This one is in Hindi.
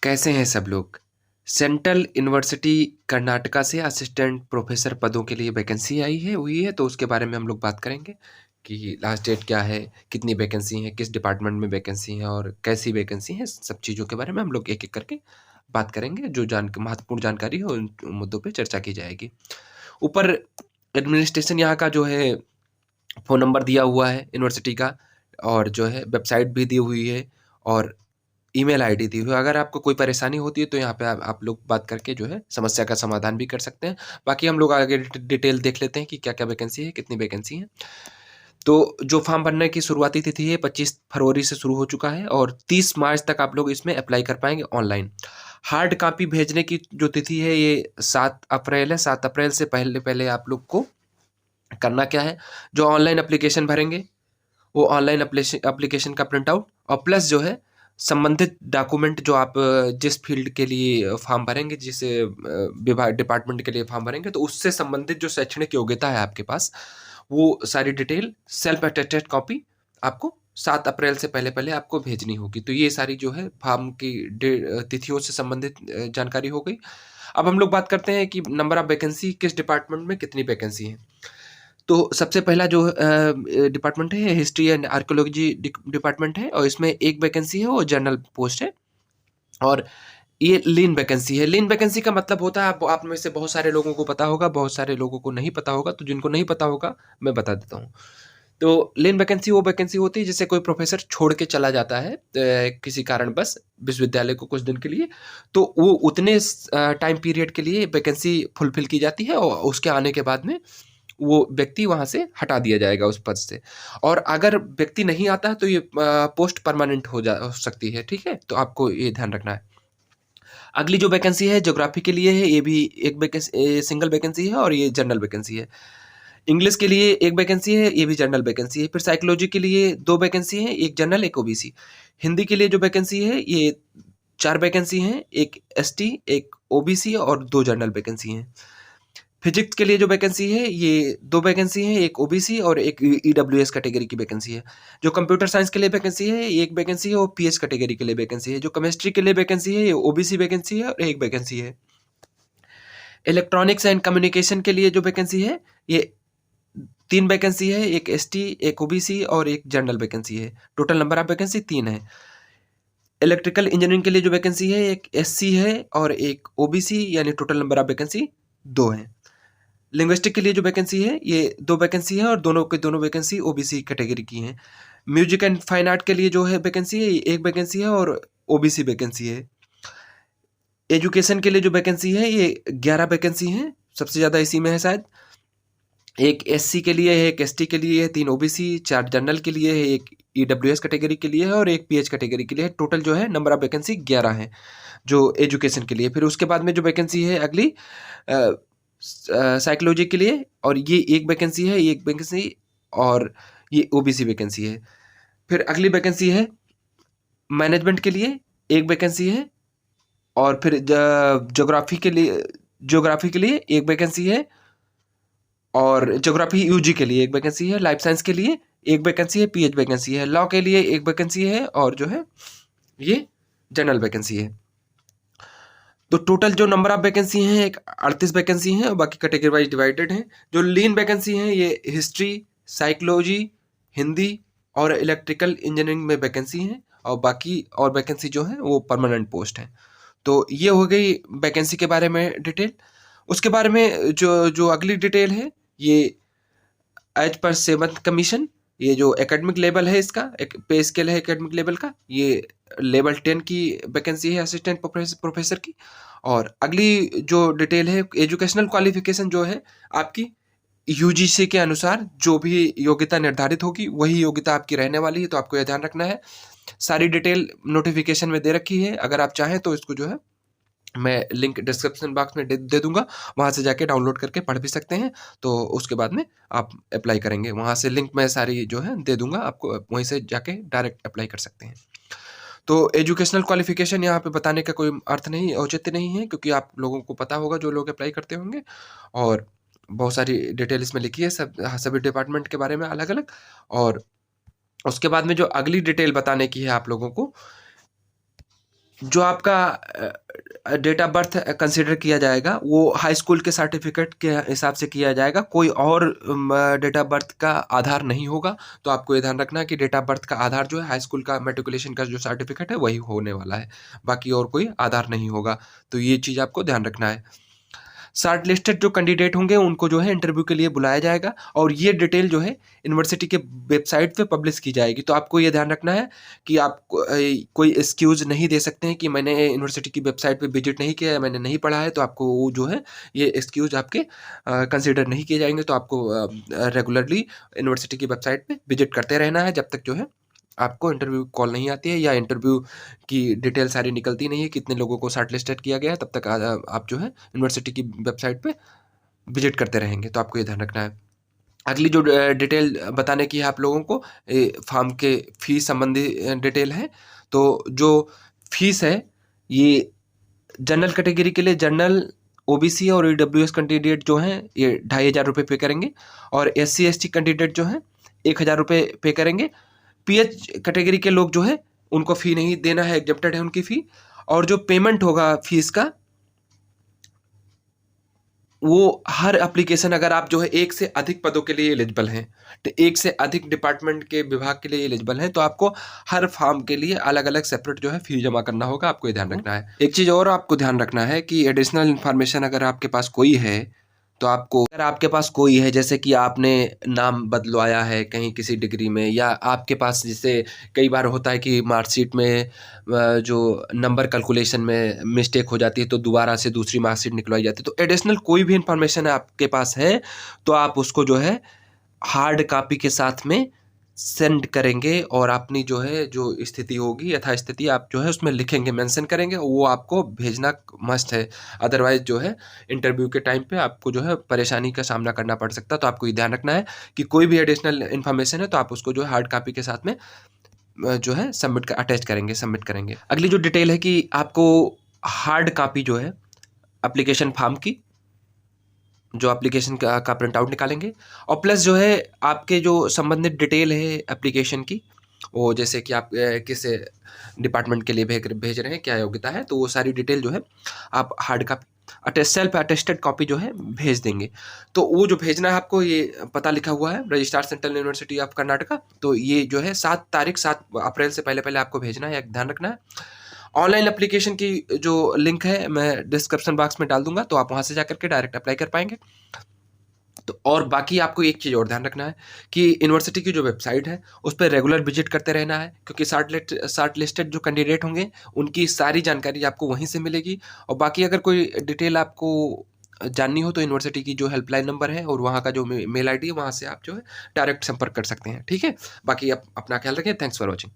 कैसे हैं सब लोग? सेंट्रल यूनिवर्सिटी कर्नाटका से असिस्टेंट प्रोफेसर पदों के लिए वैकेंसी हुई है, तो उसके बारे में हम लोग बात करेंगे कि लास्ट डेट क्या है, कितनी वैकेंसी है, किस डिपार्टमेंट में वैकेंसी है और कैसी वैकेंसी है, सब चीज़ों के बारे में हम लोग एक-एक करके बात करेंगे। जो महत्वपूर्ण जानकारी है उन मुद्दों पे चर्चा की जाएगी। ऊपर एडमिनिस्ट्रेशन यहाँ का जो है फ़ोन नंबर दिया हुआ है यूनिवर्सिटी का, और जो है वेबसाइट भी दी हुई है और ईमेल आईडी दी हुई है। अगर आपको कोई परेशानी होती है तो यहाँ पे आप लोग बात करके जो है समस्या का समाधान भी कर सकते हैं। बाकी हम लोग आगे डिटेल देख लेते हैं कि क्या-क्या वैकेंसी है, कितनी वैकेंसी है। तो जो फॉर्म भरने की शुरुआती तिथि है 25 फरवरी से शुरू हो चुका है और 30 मार्च तक आप लोग इसमें अप्लाई कर पाएँगे ऑनलाइन। हार्ड कॉपी भेजने की जो तिथि है ये 7 अप्रैल है। 7 अप्रैल से पहले-पहले आप लोग को करना क्या है, जो ऑनलाइन एप्लीकेशन भरेंगे वो ऑनलाइन एप्लीकेशन का प्रिंट आउट और प्लस जो है संबंधित डॉक्यूमेंट जो आप जिस फील्ड के लिए फॉर्म भरेंगे, जिस विभाग डिपार्टमेंट के लिए फॉर्म भरेंगे, तो उससे संबंधित जो शैक्षणिक योग्यता है आपके पास, वो सारी डिटेल सेल्फ अटेस्टेड कॉपी आपको 7 अप्रैल से पहले-पहले आपको भेजनी होगी। तो ये सारी जो है फॉर्म की तिथियों से संबंधित जानकारी हो गई। अब हम लोग बात करते हैं कि नंबर ऑफ वैकेंसी किस डिपार्टमेंट में कितनी वैकेंसी है। तो सबसे पहला जो डिपार्टमेंट है हिस्ट्री एंड आर्कियोलॉजी डिपार्टमेंट है और इसमें एक वैकेंसी है, वो जनरल पोस्ट है और ये लीन वैकेंसी है। लीन वैकेंसी का मतलब होता है, आप में से बहुत सारे लोगों को पता होगा, बहुत सारे लोगों को नहीं पता होगा, तो जिनको नहीं पता होगा मैं बता देता हूँ। तो लीन वैकेंसी वो वैकेंसी होती है जिससे कोई प्रोफेसर छोड़ के चला जाता है किसी कारणवश विश्वविद्यालय को कुछ दिन के लिए, तो वो उतने टाइम पीरियड के लिए वैकेंसी फुलफिल की जाती है और उसके आने के बाद में वो व्यक्ति वहाँ से हटा दिया जाएगा उस पद से। और अगर व्यक्ति नहीं आता है तो ये पोस्ट परमानेंट हो सकती है, ठीक है? तो आपको ये ध्यान रखना है। अगली जो वैकेंसी है ज्योग्राफी के लिए है, ये भी एक सिंगल वैकेंसी है और ये जनरल वैकेंसी है। इंग्लिश के लिए एक वैकेंसी है, ये भी जनरल वैकेंसी है। फिर साइकोलॉजी के लिए 2 वैकेंसी है, एक जनरल, एक ओबीसी। हिंदी के लिए जो वैकेंसी है ये 4 वैकेंसी हैं, एक एसटी, एक ओबीसी और 2 जनरल वैकेंसी हैं। फिजिक्स के लिए जो वैकेंसी है ये 2 वैकेंसी है, एक ओबीसी और एक ईडब्ल्यूएस कैटेगरी की वैकेंसी है। जो कंप्यूटर साइंस के लिए वैकेंसी है, एक वैकेंसी है और पीएच कैटेगरी के लिए वैकेंसी है। जो केमिस्ट्री के लिए वैकेंसी है, ये ओबीसी वैकेंसी है और एक वैकेंसी है। इलेक्ट्रॉनिक्स एंड कम्युनिकेशन के लिए जो वैकेंसी है, ये 3 वैकेंसी है, एक एसटी, एक ओबीसी और एक जनरल वैकेंसी है। टोटल नंबर ऑफ वैकेंसी 3 है। इलेक्ट्रिकल इंजीनियरिंग के लिए जो वैकेंसी है, एक एससी है और एक ओबीसी, यानी टोटल नंबर ऑफ वैकेंसी 2 है। लिंग्विस्टिक के लिए जो वैकेंसी है ये 2 वैकेंसी है और दोनों के दोनों वैकेंसी ओबीसी कैटेगरी की हैं। म्यूजिक एंड फाइन आर्ट के लिए जो है वैकेंसी है, ये 1 वैकेंसी है और ओबीसी वैकेंसी है। एजुकेशन के लिए जो वैकेंसी है ये 11 वैकेंसी हैं, सबसे ज़्यादा इसी में है शायद। एक एससी के लिए है, एक एसटी के लिए है, 3 ओबीसी, 4 जनरल के लिए है, एक ईडब्ल्यूएस कैटेगरी के लिए है और एक पीएच कैटेगरी के लिए है। टोटल जो है नंबर ऑफ वैकेंसी 11 है, जो एजुकेशन के लिए। फिर उसके बाद में जो वैकेंसी है अगली साइकोलॉजी के लिए, और ये एक वैकेंसी है, एक वैकेंसी और ये ओबीसी वैकेंसी है। फिर अगली वैकेंसी है मैनेजमेंट के लिए, एक वैकेंसी है और फिर ज्योग्राफी के लिए एक वैकेंसी है और ज्योग्राफी यूजी के लिए एक वैकेंसी है। लाइफ साइंस के लिए एक वैकेंसी है, पीएच वैकेंसी है। लॉ के लिए एक वैकेंसी है और जो है ये जनरल वैकेंसी है। तो टोटल जो नंबर ऑफ वैकेंसी हैं एक 38 वैकेंसी हैं और बाकी कैटेगरी वाइज डिवाइडेड हैं। जो लीन वैकेंसी हैं ये हिस्ट्री, साइकोलॉजी, हिंदी और इलेक्ट्रिकल इंजीनियरिंग में वैकेंसी हैं और बाकी और वैकेंसी जो है वो परमानेंट पोस्ट हैं। तो ये हो गई वैकेंसी के बारे में डिटेल। उसके बारे में जो जो अगली डिटेल है, ये एज पर 7th कमीशन, ये जो एकेडमिक लेवल है, इसका एक पे स्केल है एकेडमिक लेवल का, ये लेवल 10 की वैकेंसी है असिस्टेंट प्रोफेसर की। और अगली जो डिटेल है एजुकेशनल क्वालिफिकेशन जो है आपकी यूजीसी के अनुसार जो भी योग्यता निर्धारित होगी वही योग्यता आपकी रहने वाली है, तो आपको यह ध्यान रखना है। सारी डिटेल नोटिफिकेशन में दे रखी है, अगर आप चाहें तो इसको जो है मैं लिंक डिस्क्रिप्शन बॉक्स में दे दूंगा, वहाँ से जाके डाउनलोड करके पढ़ भी सकते हैं। तो उसके बाद में आप अप्लाई करेंगे, वहाँ से लिंक मैं सारी जो है दे दूंगा आपको, वहीं से जाके डायरेक्ट अप्लाई कर सकते हैं। तो एजुकेशनल क्वालिफिकेशन यहाँ पे बताने का कोई अर्थ नहीं, औचित्य नहीं है, क्योंकि आप लोगों को पता होगा जो लोग अप्लाई करते होंगे। और बहुत सारी डिटेल इसमें लिखी है सभी डिपार्टमेंट के बारे में अलग अलग। और उसके बाद में जो अगली डिटेल बताने की है आप लोगों को, जो आपका डेट ऑफ बर्थ कंसिडर किया जाएगा वो हाई स्कूल के सर्टिफिकेट के हिसाब से किया जाएगा, कोई और डेट ऑफ बर्थ का आधार नहीं होगा। तो आपको ये ध्यान रखना है कि डेट ऑफ बर्थ का आधार जो है हाई स्कूल का मैट्रिकुलेशन का जो सर्टिफिकेट है वही होने वाला है, बाकी और कोई आधार नहीं होगा। तो ये चीज़ आपको ध्यान रखना है। शॉर्ट लिस्टेड जो कैंडिडेट होंगे उनको जो है इंटरव्यू के लिए बुलाया जाएगा और ये डिटेल जो है यूनिवर्सिटी के वेबसाइट पे पब्लिश की जाएगी। तो आपको ये ध्यान रखना है कि आप कोई एक्सक्यूज़ नहीं दे सकते हैं कि मैंने यूनिवर्सिटी की वेबसाइट पे विजिट नहीं किया है, मैंने नहीं पढ़ा है, तो आपको वो जो है ये एक्सक्यूज़ आपके कंसिडर नहीं किए जाएंगे। तो आपको रेगुलरली यूनिवर्सिटी की वेबसाइट पे विजिट करते रहना है जब तक जो है आपको इंटरव्यू कॉल नहीं आती है या इंटरव्यू की डिटेल सारी निकलती नहीं है, कितने लोगों को शॉर्ट लिस्टेड किया गया है, तब तक आप जो है यूनिवर्सिटी की वेबसाइट पे विजिट करते रहेंगे। तो आपको ये ध्यान रखना है। अगली जो डिटेल बताने की है आप लोगों को, फॉर्म के फीस संबंधी डिटेल है। तो जो फीस है ये जनरल कैटेगरी के लिए जनरल, ओबीसी और ईडब्ल्यूएस कैंडिडेट जो हैं ये 2500 रुपये पे करेंगे और एससी एसटी कैंडिडेट जो हैं 1000 रुपये पे करेंगे। पीएच कैटेगरी के लोग जो है उनको फ़ी नहीं देना है, एग्जेप्टेड है उनकी फ़ी। और जो पेमेंट होगा फीस का वो हर एप्लीकेशन, अगर आप जो है एक से अधिक पदों के लिए एलिजिबल हैं, तो एक से अधिक डिपार्टमेंट के विभाग के लिए एलिजिबल हैं, तो आपको हर फॉर्म के लिए अलग अलग सेपरेट जो है फी जमा करना होगा। आपको ये ध्यान रखना है। एक चीज़ और आपको ध्यान रखना है कि एडिशनल इन्फॉर्मेशन अगर आपके पास कोई है तो आपको, अगर आपके पास कोई है जैसे कि आपने नाम बदलवाया है कहीं किसी डिग्री में, या आपके पास जैसे कई बार होता है कि मार्कशीट में जो नंबर कैलकुलेशन में मिस्टेक हो जाती है तो दोबारा से दूसरी मार्कशीट निकलवाई जाती है, तो एडिशनल कोई भी इंफॉर्मेशन आपके पास है तो आप उसको जो है हार्ड कॉपी के साथ में सेंड करेंगे और अपनी जो है जो स्थिति होगी यथास्थिति आप जो है उसमें लिखेंगे, मेंशन करेंगे, वो आपको भेजना मस्ट है। अदरवाइज जो है इंटरव्यू के टाइम पे आपको जो है परेशानी का सामना करना पड़ सकता है। तो आपको ये ध्यान रखना है कि कोई भी एडिशनल इन्फॉर्मेशन है तो आप उसको जो है हार्ड कॉपी के साथ में जो है अटैच करेंगे, सबमिट करेंगे। अगली जो डिटेल है कि आपको हार्ड कॉपी जो है एप्लीकेशन फॉर्म की, जो एप्लीकेशन का प्रिंट आउट निकालेंगे और प्लस जो है आपके जो संबंधित डिटेल है एप्लीकेशन की, वो जैसे कि आप किस डिपार्टमेंट के लिए भेज रहे हैं, क्या योग्यता है, तो वो सारी डिटेल जो है आप hard copy self attested copy जो है भेज देंगे। तो वो जो भेजना है आपको ये पता लिखा हुआ है registrar central university of Karnataka. तो ये जो है 7 अप्रैल से पहले पहले आपको भेजना है, ध्यान रखना है। ऑनलाइन एप्लीकेशन की जो लिंक है मैं डिस्क्रिप्शन बॉक्स में डाल दूंगा, तो आप वहाँ से जाकर के डायरेक्ट अप्लाई कर पाएंगे। तो और बाकी आपको एक चीज़ और ध्यान रखना है कि यूनिवर्सिटी की जो वेबसाइट है उस पर रेगुलर विजिट करते रहना है, क्योंकि शॉर्ट लिस्टेड जो कैंडिडेट होंगे उनकी सारी जानकारी आपको वहीं से मिलेगी। और बाकी अगर कोई डिटेल आपको जाननी हो तो यूनिवर्सिटी की जो हेल्पलाइन नंबर है और वहाँ का जो मेल आईडी है वहाँ से आप जो है डायरेक्ट संपर्क कर सकते हैं। ठीक है, बाकी आप अपना ख्याल रखें। Thanks for watching.